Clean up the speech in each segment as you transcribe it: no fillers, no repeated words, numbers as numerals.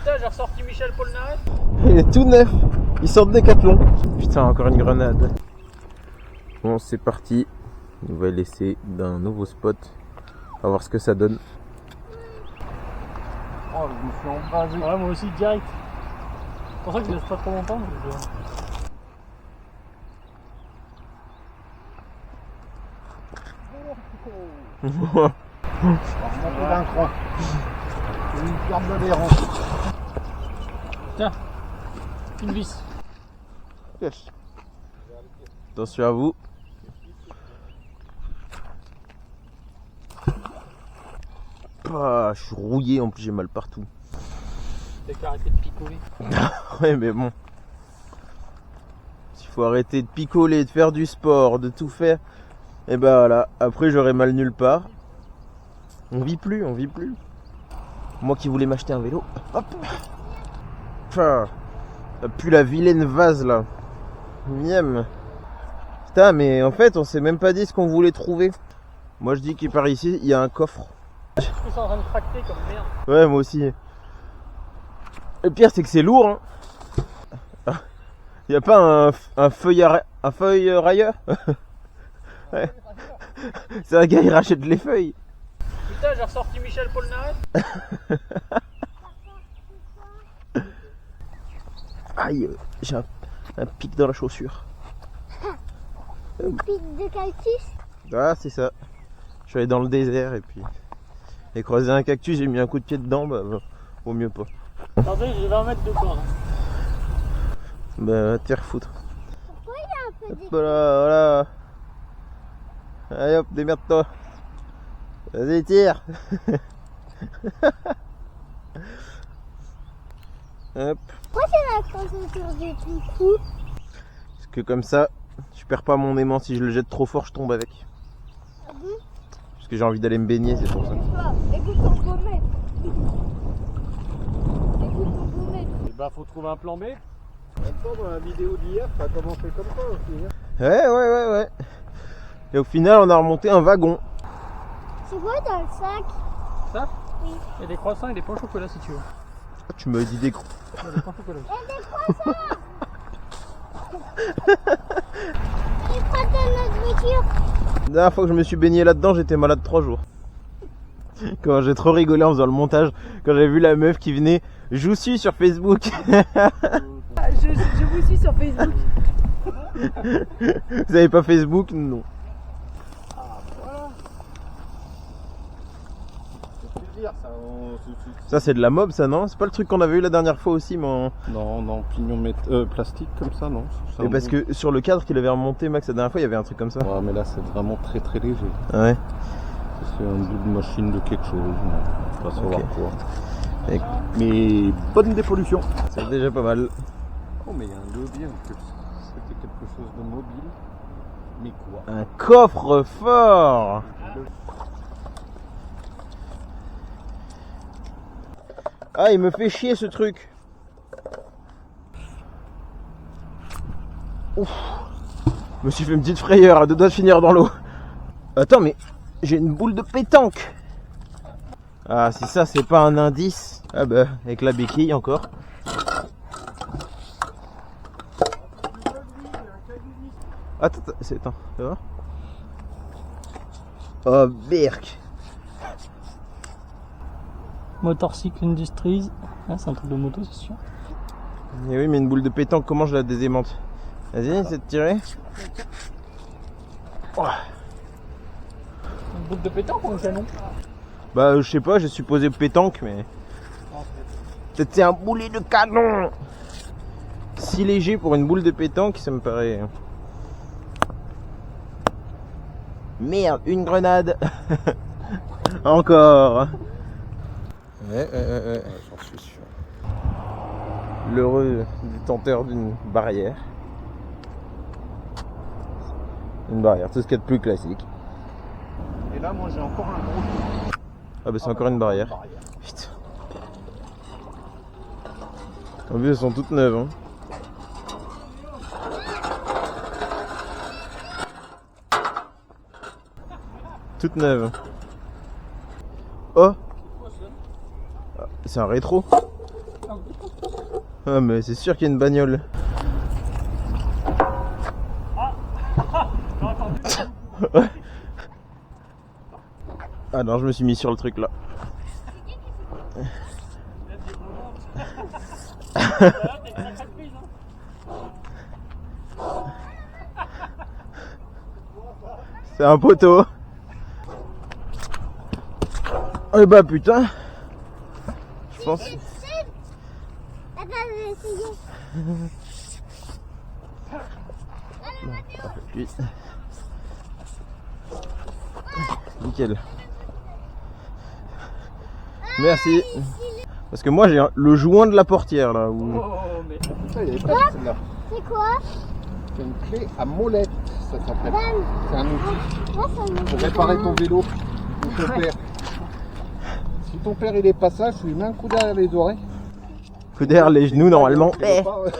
Putain, j'ai ressorti Michel Polnareff. Il est tout neuf. Il sort de Décathlon. Putain, encore une grenade. Bon, c'est parti. On va laisser d'un nouveau spot. On va voir ce que ça donne. Oh, je me suis embrasé. Ouais, moi aussi, direct. C'est pour ça que je laisse pas trop longtemps. D'un cran. Une corde d'adhérent. Tiens, une vis. Yes. Attention à vous. Ah, je suis rouillé, en plus j'ai mal partout. T'as qu'à arrêter de picoler. Ouais, mais bon. S'il faut arrêter de picoler, de faire du sport, de tout faire, et ben voilà, après j'aurai mal nulle part. On vit plus, on vit plus. Moi qui voulais m'acheter un vélo, hop. Putain, ça pue la vilaine vase là. Miam. Putain, mais en fait, on s'est même pas dit ce qu'on voulait trouver. Moi je dis qu'il par ici, il y a un coffre. Je suis en train de tracter comme merde. Ouais, moi aussi. Le pire, c'est que c'est lourd. Hein. Y a pas un feuille railleur. Ouais. C'est un gars, il rachète les feuilles. Putain, j'ai ressorti Michel Polnareff. Aïe, j'ai un pic dans la chaussure. Un pic de cactus. Ah, c'est ça. Je suis allé dans le désert et puis j'ai croisé un cactus, j'ai mis un coup de pied dedans, bah vaut mieux pas. Attendez, j'ai 20 mètres de corde. Bah, t'es refoutre. Pourquoi il y a un peu Hop là, voilà. Allez hop, démerde-toi. Vas-y, tire. Hop. Pourquoi c'est la crosse autour du picou? Parce que comme ça, je perds pas mon aimant. Si je le jette trop fort, je tombe avec. Ah bon? Parce que j'ai envie d'aller me baigner, c'est pour ça. Écoute ton gommette. Écoute ton gommette. Et bah, faut trouver un plan B. Dans la vidéo d'hier, ça a commencé comme ça aussi. Hein. Ouais. Et au final, on a remonté un wagon. C'est quoi dans le sac? Ça? Oui. Il y a des croissants et des pains au chocolat si tu veux. Ah, tu m'as dit des gros. Il y a des pains au chocolat. Il y a des croissants. Les croissants dans notre voiture. La dernière fois que je me suis baigné là-dedans, j'étais malade 3 jours. Quand j'ai trop rigolé en faisant le montage, quand j'ai vu la meuf qui venait, je vous suis sur Facebook. Je vous suis sur Facebook. Vous avez pas Facebook? Non. Plaisir, ça. Ça c'est de la mob, ça, non? C'est pas le truc qu'on avait eu la dernière fois aussi, mais Non, pignon plastique comme ça, non. Ça, mais parce que sur le cadre qu'il avait remonté Max la dernière fois, il y avait un truc comme ça. Ouais, mais là c'est vraiment très très léger. Ouais. C'est un bout de machine de quelque chose. On va pas savoir Ok. quoi. Et- Mais bonne dépollution. C'est déjà pas mal. Oh, mais il y a un levier, que c'était quelque chose de mobile. Mais quoi? Un coffre-fort. Ah, il me fait chier ce truc. Ouf. Je me suis fait une petite frayeur à 2 doigts de finir dans l'eau. Attends, mais j'ai une boule de pétanque. Ah, si ça c'est pas un indice. Ah bah, avec la béquille encore. Attends, ça va? Oh, berk. Motorcycle Industries. Ah, c'est un truc de moto, c'est sûr. Et oui, mais une boule de pétanque, comment je la désaimante? Vas-y, essaie de tirer. Oh. Une boucle de pétanque ou un canon? Bah, je sais pas, j'ai supposé pétanque, mais. Peut-être c'est un boulet de canon! Si léger pour une boule de pétanque, ça me paraît. Merde, une grenade! Encore! Ouais. J'en suis sûr. L'heureux détenteur d'une barrière. Une barrière, tout ce qu'il y a de plus classique. Et là, moi j'ai encore un gros truc. Ah bah c'est encore une barrière. Putain. En plus elles sont toutes neuves. Hein. Toutes neuves. Oh, c'est un rétro. Ah, Ah mais c'est sûr qu'il y a une bagnole. Ah non, je me suis mis sur le truc là. C'est un poteau. Eh bah putain. Je pense. Attends, je vais essayer. Puis... Nickel. Merci. Parce que moi j'ai le joint de la portière là. Où... Ça, il y avait pas celle-là. C'est quoi? C'est une clé à molette, ça s'appelle. Dan. C'est un outil Moi, ça me pour réparer ton vélo ou ton père. Si ton père il est pas sage, tu lui mets un coup derrière les oreilles. Coup derrière les genoux normalement. Il veut pas, ouais.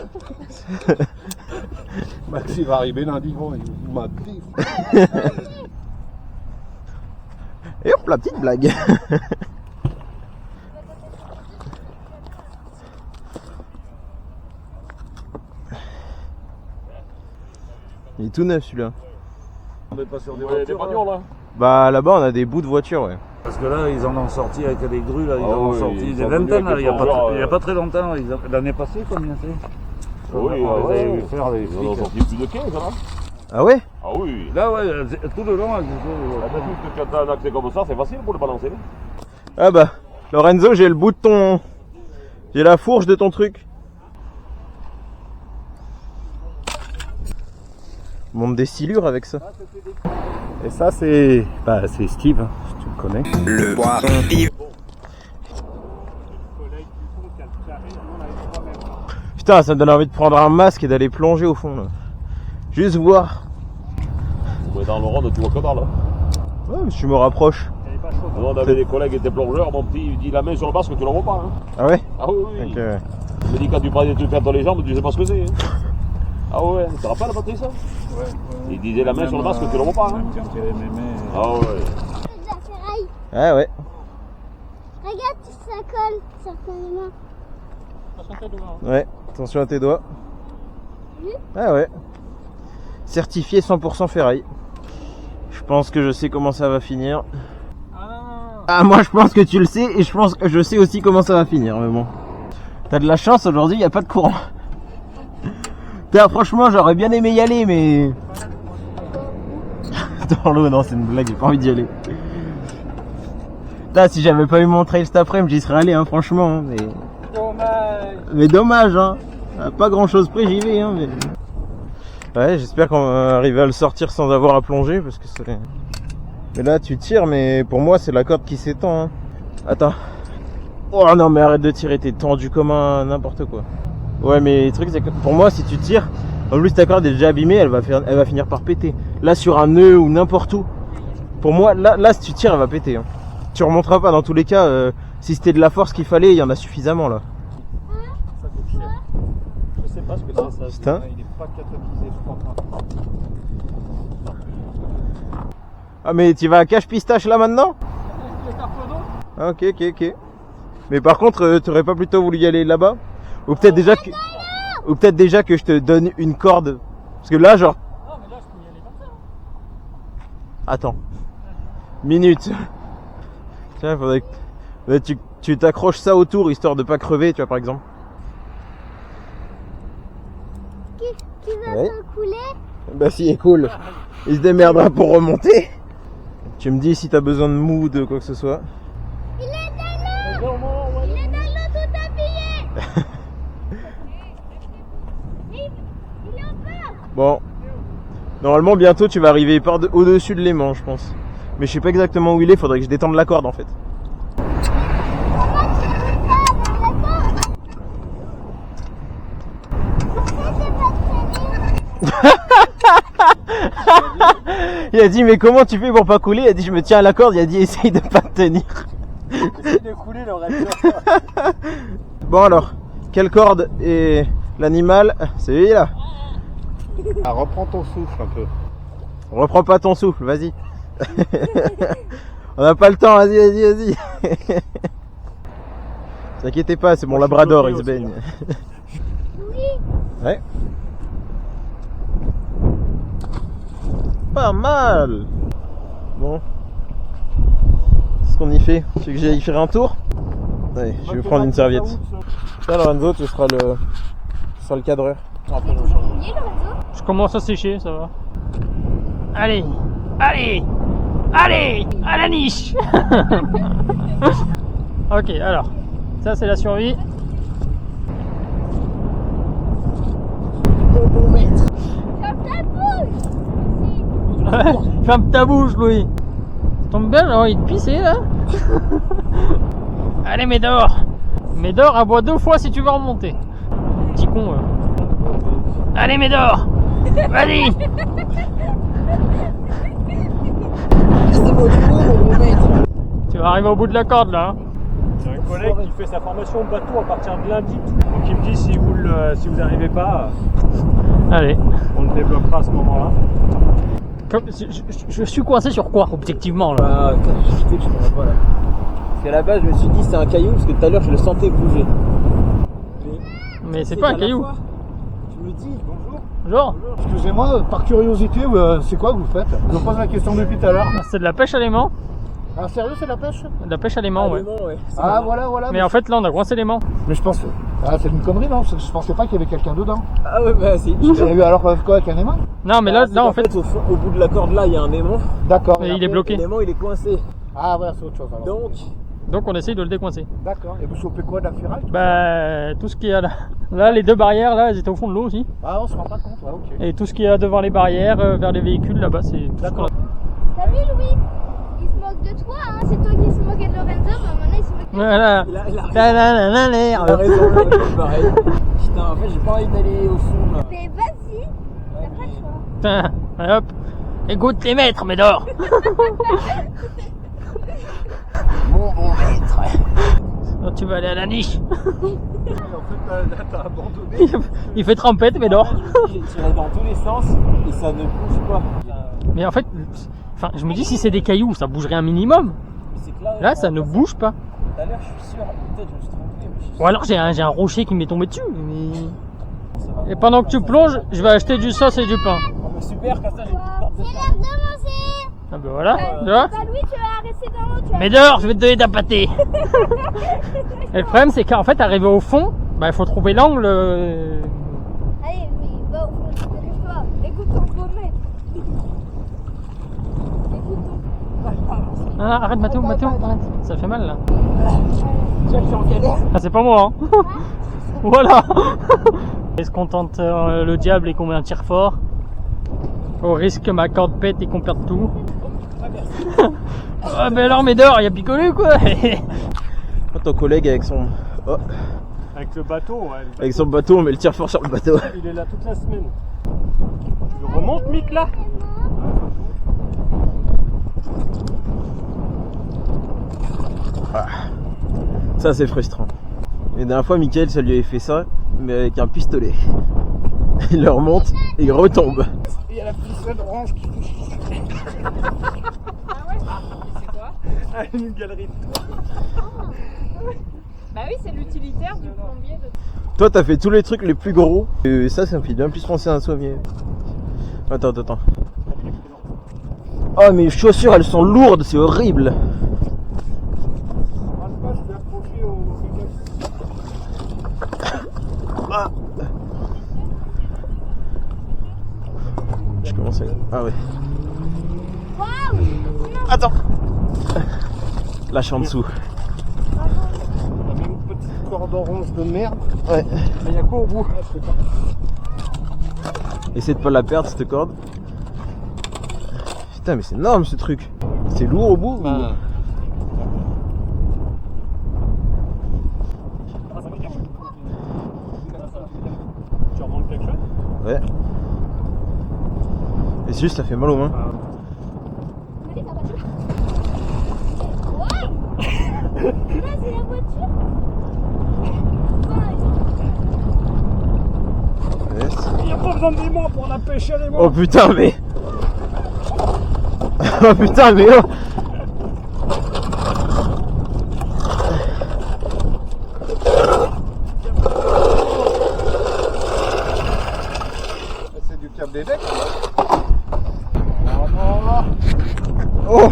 Max il va arriver lundi, bon, il m'a dit. Et hop, la petite blague. Il est tout neuf celui-là. On est pas sur des voitures là. Bah là-bas on a des bouts de voiture, ouais. Parce que là, ils en ont sorti avec des grues, là, ils Ah en ont oui, sorti ils des sont venus vingtaines, avec là, il des plongeurs, n'y a pas très longtemps. L'année passée, combien c'est? Oui, on les avait vu faire les ils en ont flics. sorti plus de 15 là. Ah ouais? Ah oui. Là, ouais, tout le long, elles La étaient... technique que quand t'as un accès comme ça, c'est facile pour le balancer. Ah bah, Lorenzo, j'ai le bout de ton... J'ai la fourche de ton truc. Monte des silures avec ça. Et ça c'est Steve, si tu le connais. Le poisson Steve. Putain, ça me donne envie de prendre un masque et d'aller plonger au fond là. Juste voir. Ouais, dans le rond, tu vois que dalle. Ouais, mais si je me rapproche. Nous, on avait des collègues qui étaient plongeurs, mon petit, il dit la main sur le masque, tu le vois pas. Hein. Ah ouais? Ah oui, oui. Ok, ouais. Il me dit quand tu prends des trucs dans les jambes, tu sais pas ce que c'est. Hein. Ah ouais, tu te rappelles Patrice ça? Ouais. Il disait la main sur le masque, tu le vois pas. Hein. Même quand il avait mes mains... Ah ouais. C'est de la ferraille. Ah ouais. Regarde, ça colle sur ton main. Attention tes doigts. Hein. Ouais, attention à tes doigts. Ah ouais. Certifié 100% ferraille. Je pense que je sais comment ça va finir. Ah, moi je pense que tu le sais et je pense que je sais aussi comment ça va finir, mais bon. T'as de la chance, aujourd'hui il n'y a pas de courant. Putain, franchement j'aurais bien aimé y aller, mais... Dans l'eau, non, c'est une blague, j'ai pas envie d'y aller. Putain, si j'avais pas eu mon trail cet après-midi, j'y serais allé, hein, franchement. Hein, mais... Dommage. Mais dommage, hein. À pas grand chose près, j'y vais, hein. Mais... Ouais, j'espère qu'on va arriver à le sortir sans avoir à plonger, parce que c'est... Mais là, tu tires, mais pour moi, c'est la corde qui s'étend, hein. Attends. Oh non, mais arrête de tirer, t'es tendu comme un n'importe quoi. Ouais, mais le truc, c'est que pour moi, si tu tires, en plus ta corde est déjà abîmée, elle va finir par péter. Là, sur un nœud ou n'importe où. Pour moi, là, si tu tires, elle va péter, hein. Tu remonteras pas, dans tous les cas, si c'était de la force qu'il fallait, il y en a suffisamment, là. Ça coûte cher. Je sais pas ce que c'est ça. Putain. Il est pas catalysé, je crois pas. Ah, mais tu vas à Cache Pistache là maintenant? Les carpeaux d'eau. Ah, ok. Mais par contre, t'aurais pas plutôt voulu y aller là-bas? Ou peut-être déjà que je te donne une corde. Parce que là, genre... Non, mais là, je peux y aller comme ça. Attends. Minute. Tiens, faudrait que... Tu t'accroches ça autour, histoire de pas crever, tu vois, par exemple. Qui va Ouais. te couler? Bah si, est cool. Il se démerdera pour remonter. Tu me dis si t'as besoin de mou ou de quoi que ce soit. Il est dans l'eau. Il est dans l'eau tout habillé. Il est en peur. Bon. Normalement, bientôt, tu vas arriver au-dessus de l'aimant, je pense. Mais je sais pas exactement où il est, faudrait que je détende la corde, en fait. Comment tu fais ça avec la corde? Pourquoi t'es pas traîné? Il a dit, mais comment tu fais pour pas couler? Il a dit, je me tiens à la corde. Il a dit, essaye de pas te tenir. Essaye de couler le reste. Bon alors, quelle corde est l'animal? C'est lui là. Ah, reprends ton souffle un peu. Reprends pas ton souffle, vas-y. On n'a pas le temps, vas-y. T'inquiétez pas, c'est mon labrador, il se baigne. Ouais. Pas mal. Bon. Qu'est-ce qu'on y fait? Tu veux que j'aille faire un tour? Allez, je vais prendre une serviette. Tiens Lorenzo, tu seras le cadreur. Je commence à sécher, ça va. Allez, allez, allez, à la niche. Ok, alors, ça c'est la survie. Ferme ta bouche, Louis. Tombe bien, là, il te pissait là. Allez, Médor. Médor, aboie 2 fois si tu veux remonter. Petit con. Allez, Médor. Vas-y. Tu vas arriver au bout de la corde là. Hein. J'ai un collègue qui fait sa formation au bateau à partir de lundi. Donc il me dit si vous n'arrivez pas, Allez. on le développera à ce moment-là. Je suis coincé sur quoi objectivement là? Ah, je sais que je comprends pas là. Parce qu'à la base, je me suis dit c'est un caillou parce que tout à l'heure je le sentais bouger. Mais c'est pas un caillou. Tu me dis bonjour. Genre, Excusez-moi, par curiosité, c'est quoi que vous faites? Je vous pose la question depuis tout à l'heure. c'est de la pêche à l'aimant. Ah, sérieux, c'est la pêche? De la pêche à l'aimant, ouais. Ah, voilà. Mais en fait, là, on a coincé l'aimant. Mais je pense. Ah, c'est une connerie, non? Je pensais pas qu'il y avait quelqu'un dedans. Ah ouais, bah si. Et alors, quoi, avec un aimant? Non, mais là, en fait, au bout de la corde là, il y a un aimant. D'accord. il est bloqué. L'aimant il est coincé. Ah, voilà, c'est autre chose alors. Donc on essaye de le décoincer. D'accord. Et vous chopez quoi, de la ferraille? Bah, tout ce qu'il y a là. Là, les 2 barrières, là, elles étaient au fond de l'eau aussi. Ah, on se rend pas compte, ouais, ok. Et tout ce qu'il y a devant les barrières, vers les véhicules, là-bas, c'est tout ce qu'on a. T'as vu, Louis? Il se moque de toi, hein. C'est toi qui se moquais de Lorenzo, bah maintenant il se moque de toi. Voilà. Il a raison, pareil. Putain, en fait, j'ai pas envie d'aller au fond là. Mais vas-y, t'as pas le choix. Putain, hop. Écoute les maîtres, Médor. Mon bon maître. Donc, tu vas aller à la niche. En fait, t'as abandonné. Il fait trempette, Médor. J'ai tiré dans tous les sens et ça ne bouge pas. Mais en fait, enfin, je me dis si c'est des cailloux, ça bougerait un minimum. Là, ça ne bouge pas. Tout à l'heure, je suis sûr, peut-être je me suis trompé, mais je suis sûr. Ou alors j'ai un rocher qui m'est tombé dessus. Mais... Et pendant que tu plonges, je vais acheter du sauce et du pain. Oh, mais super, comme ça, j'ai une petite porte de C'est ferme. l'heure de manger. Ah ben voilà, tu vois. Bah Louis, tu vas rester dans l'eau, tu vas... Médor, je vais te donner ta pâtée. Et le problème, c'est qu'en fait, arrivé au fond, bah, il faut trouver l'angle. Allez Louis, va au fond, dépêche-toi. Écoute ton beau maître. Écoute ton... Ah, arrête, Mathéo, arrête. Ça fait mal là. Ah, c'est pas moi, hein. Voilà. Et se contente le diable et qu'on met un tir fort. Au risque que ma corde pète et qu'on perde tout. Ah, mais alors, Médor, il a picolé quoi. Oh, ton collègue avec son. Oh, Avec le bateau, ouais. avec son bateau, on met le tir fort sur le bateau. Il est là toute la semaine. Tu remontes, Mick, là? Ah. Ça, c'est frustrant. Et la dernière fois, Mickaël, ça lui avait fait ça, mais avec un pistolet. Il le remonte et il retombe. Il y a la ficelle orange qui touche. Ah, une galerie de toits. Bah oui, c'est l'utilitaire du plombier de... Toi, t'as fait tous les trucs les plus gros. Et ça me fait bien plus penser à un sommier. Attends. Oh, mes chaussures, elles sont lourdes, c'est horrible. Je vais approcher au Ah. Je commence à... Ah ouais. Waouh. Attends. Lâche en dessous. On a mis une petite corde orange de merde. Ouais. Mais il y a quoi au bout? Essaie de pas la perdre cette corde. Putain, mais c'est énorme ce truc. C'est lourd au bout. ou- Tu remontes quelque chose? Ouais. Et c'est juste, ça fait mal aux mains. Allez, ta voiture. Waouh. Là, c'est la voiture. Yes. Il n'y a pas besoin de l'aimant pour la pêche à l'aimant. Oh putain, mais. Oh putain, mais oh. des decks. Oh.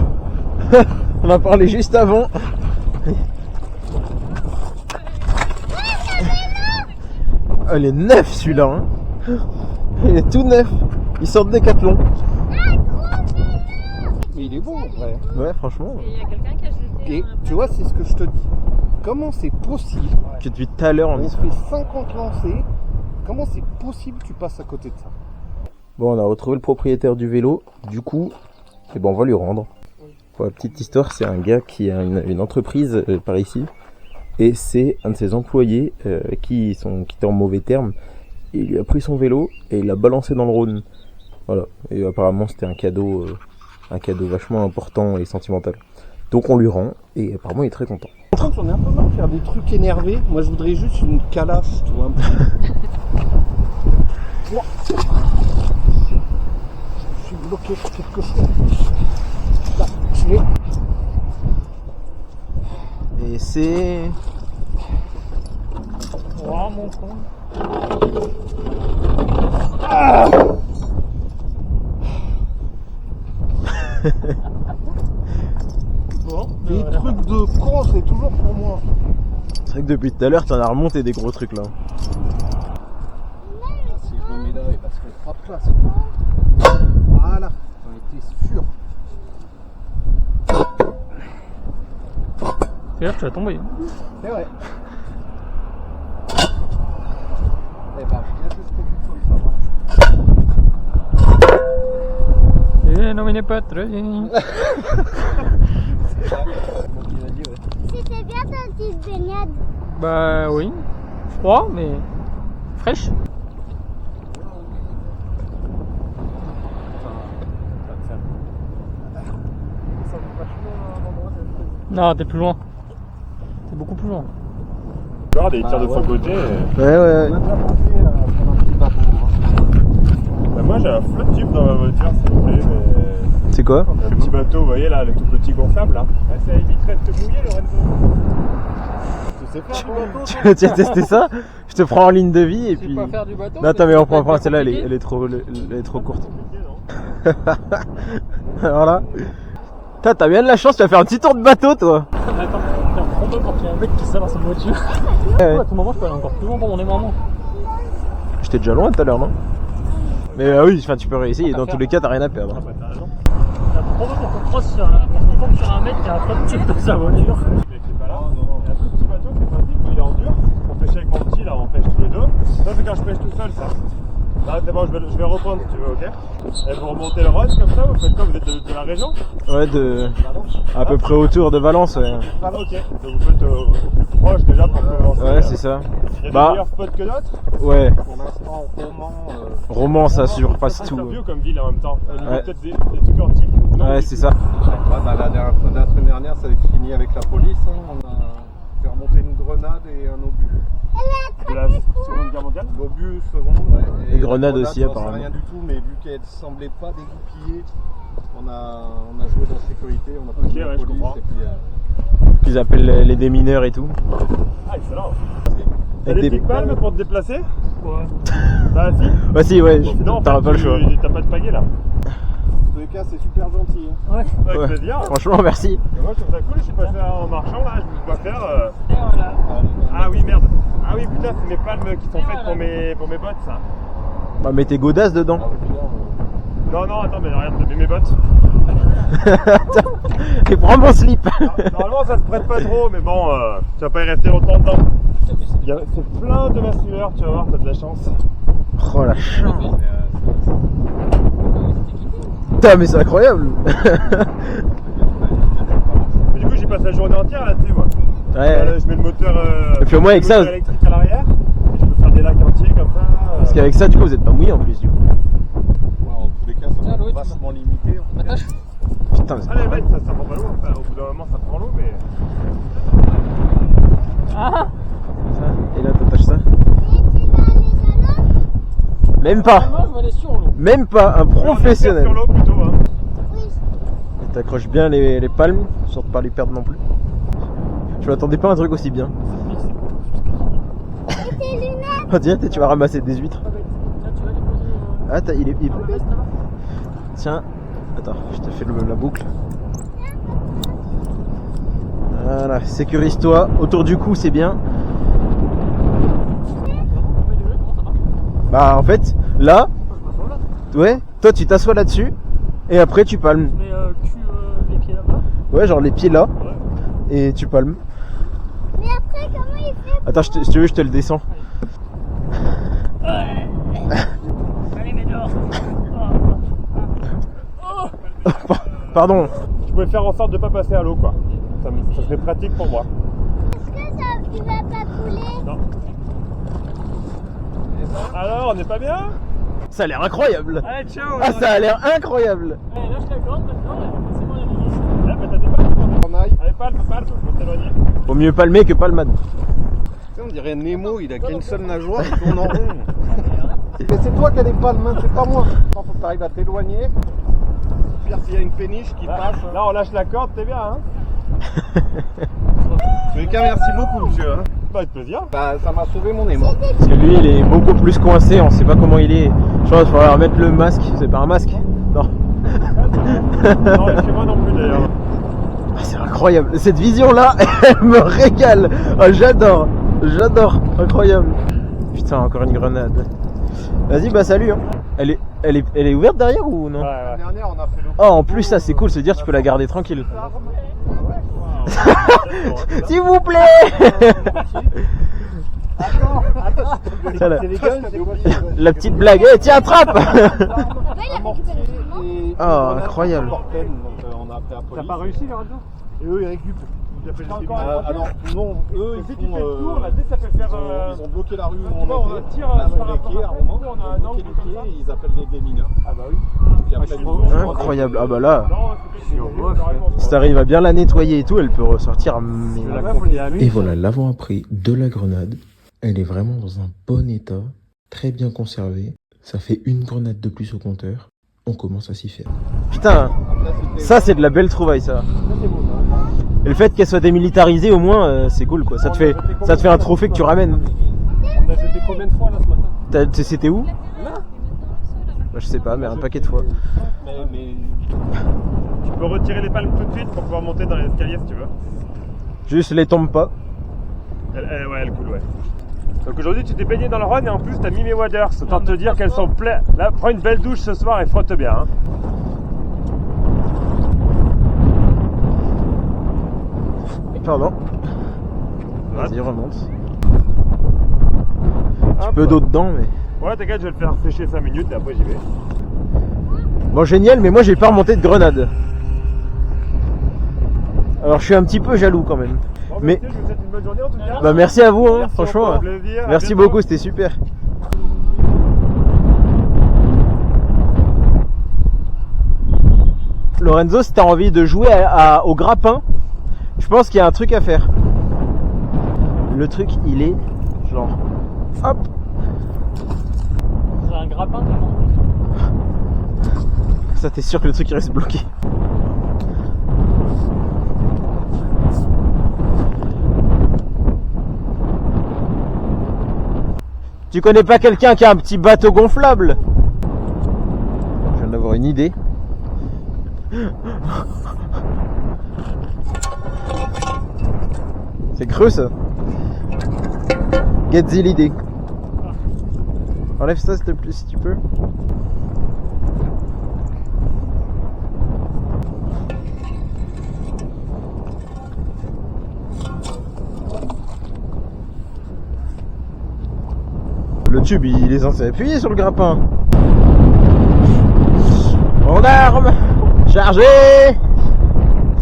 On a parlé juste avant. Oh, il est neuf celui-là, hein. Il est tout neuf. Il sort de Décathlon. Mais il est bon en vrai. Ouais, franchement. Et il y a quelqu'un qui a jeté. Et tu vois, c'est ce que je te dis. Comment c'est possible Que depuis tout à l'heure on On y fait 50 lancers. Comment c'est possible que tu passes à côté de ça? Bon, on a retrouvé le propriétaire du vélo. Du coup, eh ben, on va lui rendre. Pour la petite histoire, c'est un gars qui a une entreprise par ici. Et c'est un de ses employés qui était en mauvais termes. Il lui a pris son vélo et il l'a balancé dans le Rhône. Voilà. Et apparemment, c'était un cadeau vachement important et sentimental. Donc on lui rend et apparemment il est très content. Par contre, j'en ai un peu marre de faire des trucs énervés. Moi, je voudrais juste une calache, tu vois. Je suis bloqué sur quelque chose. Là, je l'ai. Et c'est... Oh mon con. Bon, Des voilà. trucs de con, c'est toujours pour moi. C'est vrai que depuis tout à l'heure, t'en as remonté des gros trucs là. Si je me mets là, parce qu'on frappe là. Voilà, j'en étais sûr. Fais gaffe, tu vas tomber. C'est vrai. Eh ben, bien juste comme ça. Et non, il n'est pas très... C'était bien ta petite baignade. Bah oui. Froid, mais fraîche. Non, t'es plus loin. T'es beaucoup plus loin. Regarde, il tire de son côté. Ouais. On a déjà pensé à prendre un petit bateau. Bah, moi j'ai un flotte tube dans ma voiture, s'il vous plaît, mais. C'est quoi? Un petit bateau, vous voyez là, le tout petit gonflable là. Ça éviterait de te mouiller, Lorenzo. Tu sais faire ton bateau? Tu as testé ça? Je te prends en ligne de vie et puis... faire du bateau. Non, attends, mais on prend celle-là, elle est trop courte. Alors là... T'as bien de la chance, tu vas faire un petit tour de bateau toi. Attends, prends-toi pour qu'il y ait un mec qui soit dans sa voiture. Ouais. À tout moment, je peux aller encore plus loin pour mon aimant. J'étais déjà loin tout à l'heure, non? Mais oui, enfin, tu peux réessayer, dans tous les cas t'as rien à perdre. Bah t'as raison. Prends-toi pour qu'on croise sur un mec qui a un flotte tube dans sa voiture. Le mec est pas là. Il y a un tout petit bateau, c'est pratique, il est en dur. On pêche avec mon petit là, on pêche tous les deux. Ça c'est quand je pêche tout seul ça. Là c'est bon, je vais reprendre si tu veux, ok? Et vous remontez le Rhône comme ça, vous faites quoi? Vous êtes de la région? Ouais, à peu près autour de Valence, ouais. Ah ok, donc vous faites au plus proche déjà pour commencer. Ouais, c'est ça. Il y a des Bah, meilleurs spots que d'autres? ouais. Pour l'instant, Roman, ça surpasse C'est tout. un vieux comme ville en même temps. Au niveau Ouais. peut-être des trucs antiques? Non, Ouais, c'est ça. la semaine dernière, ça avait fini avec la police. Hein. On a fait remonter une grenade et un obus. de la Seconde Guerre mondiale? L'obus, seconde, ouais. Et grenades aussi, j'en sais apparemment. rien du tout, mais vu qu'elle semblait pas dégoupillée, on a joué dans la sécurité, on a pris Ok, la ouais, je police comprends. et puis. Qu'ils appellent les démineurs et tout. Ah, excellent! T'as Avec des des- petites palmes pour te déplacer? Ouais. Bah si! Bah si, ouais, Sinon, en t'auras fait, pas le choix. T'as pas de pagaie là. En tous les cas, c'est super gentil. Hein. Ouais. Avec Ouais. plaisir. Franchement, merci. Et moi, je trouve ça cool, je suis passé en marchant là, je me dois faire. Et voilà. Ah oui, merde! Ah oui, putain, c'est mes palmes qui sont faites pour mes bottes ça. Bah, mets tes godasses dedans. Non, non, attends, mais regarde, mets mes bottes. Et prends mon slip. Normalement, ça se prête pas trop, mais bon, tu vas pas y rester longtemps dedans. C'est plein de masseurs, tu vas voir, t'as de la chance. Oh la chance. Putain, mais c'est incroyable. Mais du coup, j'ai passé la journée entière là-dessus, moi. Ouais. Je mets le moteur, Et puis au moins, avec ça- électrique à l'arrière, et je peux faire des lacs entiers comme ça. Parce qu'avec ça, du coup, vous êtes pas mouillé en plus, du coup. Ouais, en tous les cas, ça Tiens, va Louis, tu vachement limité. En tout cas. Putain, mais c'est Ah, les incroyable. mecs, ça prend pas l'eau, enfin, au bout d'un moment, ça prend l'eau, mais. Ah. Et là, t'attaches ça. Même pas. Moi, je vais aller sur l'eau. Même pas. Un professionnel. Sur l'eau plutôt, hein. Et t'accroches bien les palmes, histoire de pas les perdre non plus. Je m'attendais pas à un truc aussi bien. Oh, tiens, tu vas ramasser des huîtres. Là, tu vas les poser. Ah, il est... Tiens, attends, je te fais la boucle. Voilà, sécurise-toi. Autour du cou, c'est bien. Bah, en fait, là, ouais, toi tu t'assois là-dessus et après tu palmes. Mais les pieds là-bas. Ouais, genre les pieds là et tu palmes. Mais après, comment il fait? Attends, si tu veux, je te le descends. Allez, mais dehors. Pardon. Je pouvais faire en sorte de pas passer à l'eau, quoi. Ça serait pratique pour moi. Est-ce que ça, tu vas pas couler? Non. Alors, on n'est pas bien? Ça a l'air incroyable. Allez, ciao. Ah, ça a l'air incroyable. Allez, lâche la corde maintenant. C'est bon, les milices. Eh, mais t'as des palmes. On aille. Allez, palme, je vais t'éloigner. Vaut mieux palmer que palmade. Tu sais, on dirait Nemo, il a qu'une seule nageoire, il tourne en rond. Mais c'est toi qui as des palmes, hein, c'est pas moi. Faut que tu arrives à t'éloigner. Pire s'il y a une péniche qui passe. Là, on lâche la corde, t'es bien, hein? En tous les cas, merci beaucoup, monsieur. Hein. Bah, avec plaisir. Bah, ça m'a sauvé mon Nemo. Parce que lui, il est beaucoup plus coincé. On sait pas comment il est. Je pense qu'il faudra remettre le masque. C'est pas un masque. Non. Non, et chez moi non plus, d'ailleurs. Ah, c'est incroyable. Cette vision-là, elle me régale. Ah, j'adore. J'adore. Incroyable. Putain, encore une grenade. Vas-y, bah salut. Hein. Elle est ouverte derrière ou non? Ouais, La ouais. dernière, on a fait le. Oh, en plus, ça c'est cool. Se dire tu peux la garder tranquille. S'il vous plaît. Ça, la petite blague. Eh, tiens, attrape. Ouais, il a récupéré tout le monde. Oh, incroyable. Donc, on a appelé la police. T'as pas réussi, Lorenzo? Et eux, ils récupèrent. Alors, non, eux, Si ils tu font. fais le tour, là, dès ça fait faire. Ils ont bloqué la rue où tu on vois, on était. tire Là, par les rapport quais, à à un moment, on a un ils ont angle bloqué comme les ça. quais et ils appellent les mineurs. Ah bah oui. Puis après, ils ont- Incroyable. Ah bah là, Non, c'est si t'arrives à bien la nettoyer et tout, elle peut ressortir. Mais... Et voilà l'avant-après de la grenade. Elle est vraiment dans un bon état, très bien conservée. Ça fait une grenade de plus au compteur. On commence à s'y faire. Putain, ça c'est de la belle trouvaille ça. Et le fait qu'elle soit démilitarisée au moins, c'est cool quoi. Ça te fait un trophée que tu ramènes. On a jeté combien de fois là ce matin? C'était où? Bah, je sais pas, mais un paquet de fois. Mais Tu peux retirer les palmes tout de suite pour pouvoir monter dans l'escalier si tu veux. Juste les tombe pas. Ouais, elle coule, ouais. Donc aujourd'hui tu t'es baigné dans le Rhône et en plus t'as mis mes waders. Autant te dire qu'elles sont pleines. Là, prends une belle douche ce soir et frotte bien. Hein. Pardon. Vas-y, remonte. Un Hop. peu d'eau dedans, mais. Ouais, t'inquiète, je vais le faire sécher 5 minutes et après j'y vais. Bon, génial, mais moi j'ai pas remonté de grenade. Alors je suis un petit peu jaloux quand même. Bon, Mais- je vous souhaite une bonne journée en tout cas. Bah merci à vous, hein, Merci franchement. encore, plaisir, à Merci bientôt. beaucoup, c'était super. Lorenzo, si t'as envie de jouer au grappin, je pense qu'il y a un truc à faire. Le truc, il est genre, hop, C'est un grappin comment? ça t'es sûr que le truc il reste bloqué. Tu connais pas quelqu'un qui a un petit bateau gonflable? Je viens d'avoir une idée. C'est creux ça. Get the l'idée. Enlève ça s'il te plaît si tu peux. Le tube il est censé appuyer sur le grappin. En arme, chargé,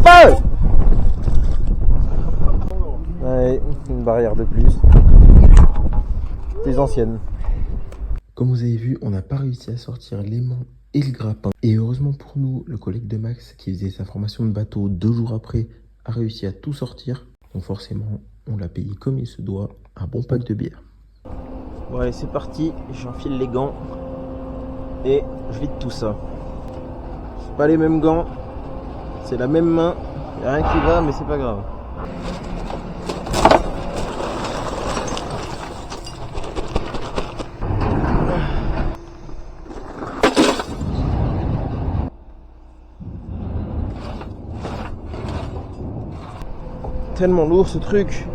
feu. Ouais, une barrière de plus. Les anciennes. Comme vous avez vu, on n'a pas réussi à sortir l'aimant et le grappin. Et heureusement pour nous, le collègue de Max qui faisait sa formation de bateau 2 jours après a réussi à tout sortir. Donc forcément, on l'a payé comme il se doit, un bon pack de bière. Bon allez c'est parti, j'enfile les gants et je vide tout ça. C'est pas les mêmes gants, c'est la même main, y'a rien qui va mais c'est pas grave. tellement lourd ce truc.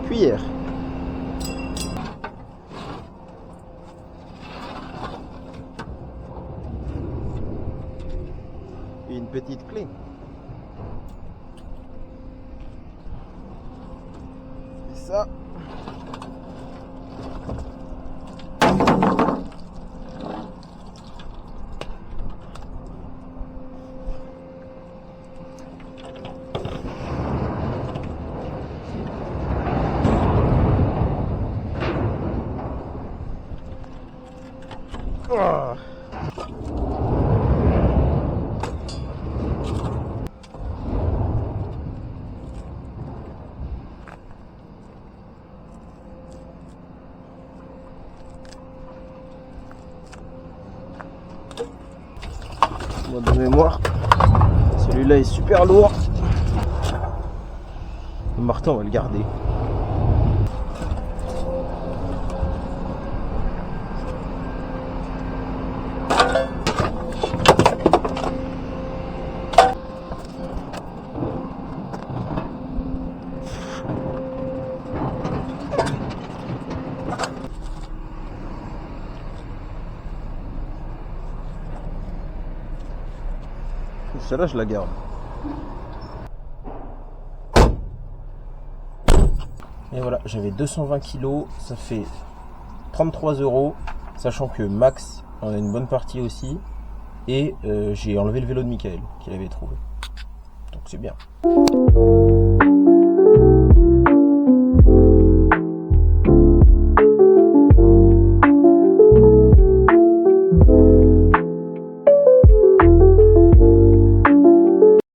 Cuillère. Et une petite clé. Et ça. Oh. Moi de mémoire, celui-là est super lourd. Le marteau, on va le garder. Celle-là, je la garde. Et voilà, j'avais 220 kilos, ça fait 33 €, sachant que Max en a une bonne partie aussi. Et j'ai enlevé le vélo de Michael, qu'il avait trouvé. Donc c'est bien.